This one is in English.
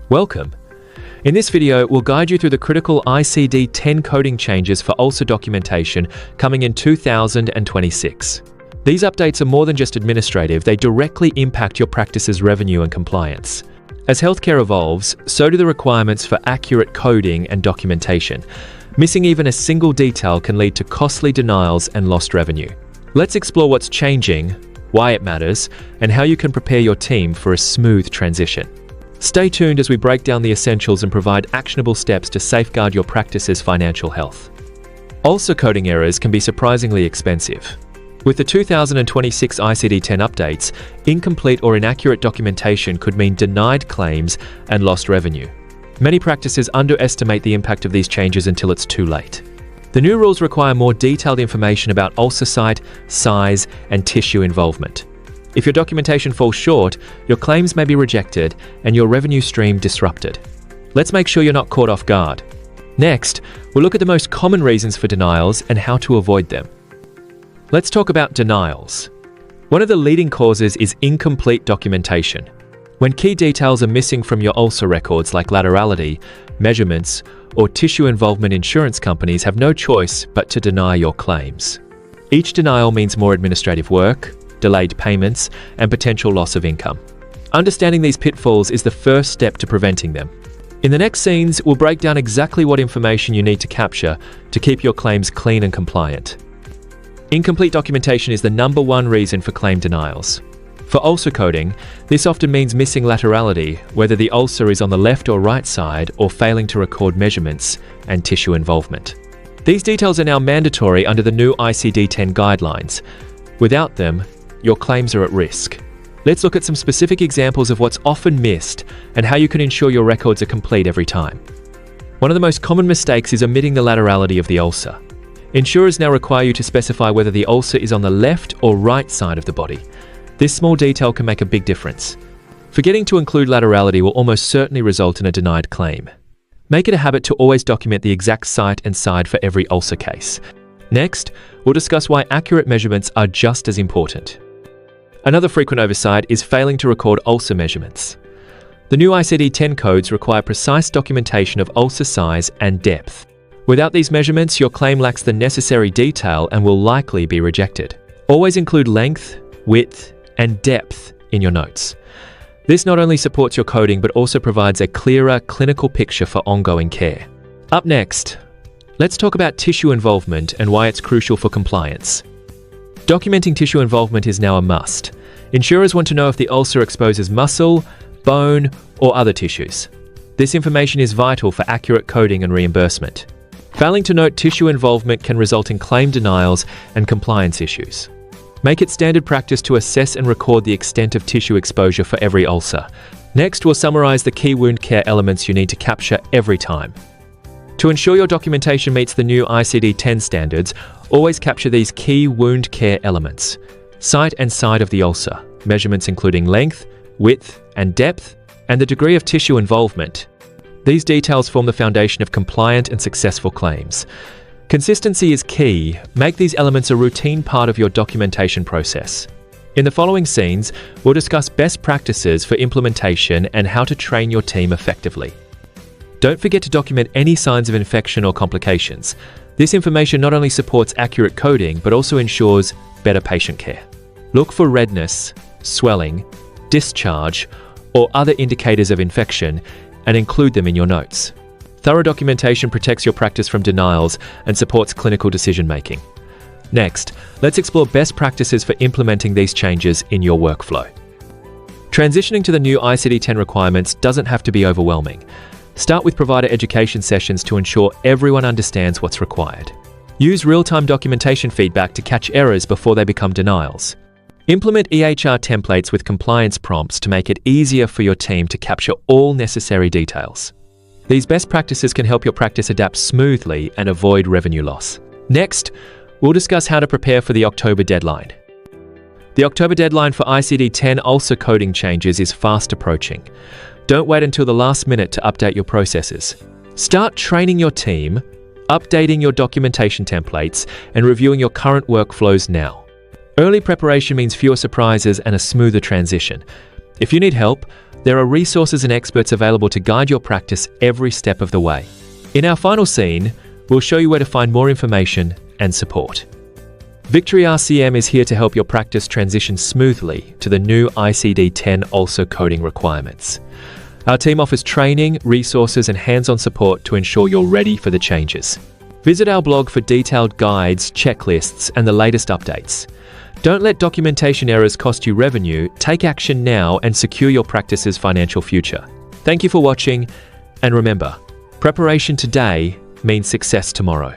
Welcome. In this video, we'll guide you through the critical ICD-10 coding changes for ulcer documentation coming in 2026. These updates are more than just administrative, they directly impact your practice's revenue and compliance. As healthcare evolves, so do the requirements for accurate coding and documentation. Missing even a single detail can lead to costly denials and lost revenue. Let's explore what's changing, why it matters, and how you can prepare your team for a smooth transition. Stay tuned as we break down the essentials and provide actionable steps to safeguard your practice's financial health. Ulcer coding errors can be surprisingly expensive. With the 2026 ICD-10 updates, incomplete or inaccurate documentation could mean denied claims and lost revenue. Many practices underestimate the impact of these changes until it's too late. The new rules require more detailed information about ulcer site, size, and tissue involvement. If your documentation falls short, your claims may be rejected and your revenue stream disrupted. Let's make sure you're not caught off guard. Next, we'll look at the most common reasons for denials and how to avoid them. Let's talk about denials. One of the leading causes is incomplete documentation. When key details are missing from your ulcer records like laterality, measurements, or tissue involvement, insurance companies have no choice but to deny your claims. Each denial means more administrative work, delayed payments, and potential loss of income. Understanding these pitfalls is the first step to preventing them. In the next scenes, we'll break down exactly what information you need to capture to keep your claims clean and compliant. Incomplete documentation is the #1 reason for claim denials. For ulcer coding, this often means missing laterality, whether the ulcer is on the left or right side, or failing to record measurements and tissue involvement. These details are now mandatory under the new ICD-10 guidelines. Without them, your claims are at risk. Let's look at some specific examples of what's often missed and how you can ensure your records are complete every time. One of the most common mistakes is omitting the laterality of the ulcer. Insurers now require you to specify whether the ulcer is on the left or right side of the body. This small detail can make a big difference. Forgetting to include laterality will almost certainly result in a denied claim. Make it a habit to always document the exact site and side for every ulcer case. Next, we'll discuss why accurate measurements are just as important. Another frequent oversight is failing to record ulcer measurements. The new ICD-10 codes require precise documentation of ulcer size and depth. Without these measurements, your claim lacks the necessary detail and will likely be rejected. Always include length, width, and depth in your notes. This not only supports your coding, but also provides a clearer clinical picture for ongoing care. Up next, let's talk about tissue involvement and why it's crucial for compliance. Documenting tissue involvement is now a must. Insurers want to know if the ulcer exposes muscle, bone, or other tissues. This information is vital for accurate coding and reimbursement. Failing to note tissue involvement can result in claim denials and compliance issues. Make it standard practice to assess and record the extent of tissue exposure for every ulcer. Next, we'll summarize the key wound care elements you need to capture every time. To ensure your documentation meets the new ICD-10 standards, always capture these key wound care elements: site and side of the ulcer, measurements including length, width, and depth, and the degree of tissue involvement. These details form the foundation of compliant and successful claims. Consistency is key. Make these elements a routine part of your documentation process. In the following scenes, we'll discuss best practices for implementation and how to train your team effectively. Don't forget to document any signs of infection or complications. This information not only supports accurate coding, but also ensures better patient care. Look for redness, swelling, discharge, or other indicators of infection and include them in your notes. Thorough documentation protects your practice from denials and supports clinical decision-making. Next, let's explore best practices for implementing these changes in your workflow. Transitioning to the new ICD-10 requirements doesn't have to be overwhelming. Start with provider education sessions to ensure everyone understands what's required. Use real-time documentation feedback to catch errors before they become denials. Implement EHR templates with compliance prompts to make it easier for your team to capture all necessary details. These best practices can help your practice adapt smoothly and avoid revenue loss. Next, we'll discuss how to prepare for the October deadline. The October deadline for ICD-10 ulcer coding changes is fast approaching. Don't wait until the last minute to update your processes. Start training your team, updating your documentation templates, and reviewing your current workflows now. Early preparation means fewer surprises and a smoother transition. If you need help, There are resources and experts available to guide your practice every step of the way. In our final scene, we'll show you where to find more information and support. Victory RCM is here to help your practice transition smoothly to the new ICD-10 ulcer coding requirements. Our team offers training, resources, and hands-on support to ensure you're ready for the changes. Visit our blog for detailed guides, checklists, and the latest updates. Don't let documentation errors cost you revenue. Take action now and secure your practice's financial future. Thank you for watching, and remember, preparation today means success tomorrow.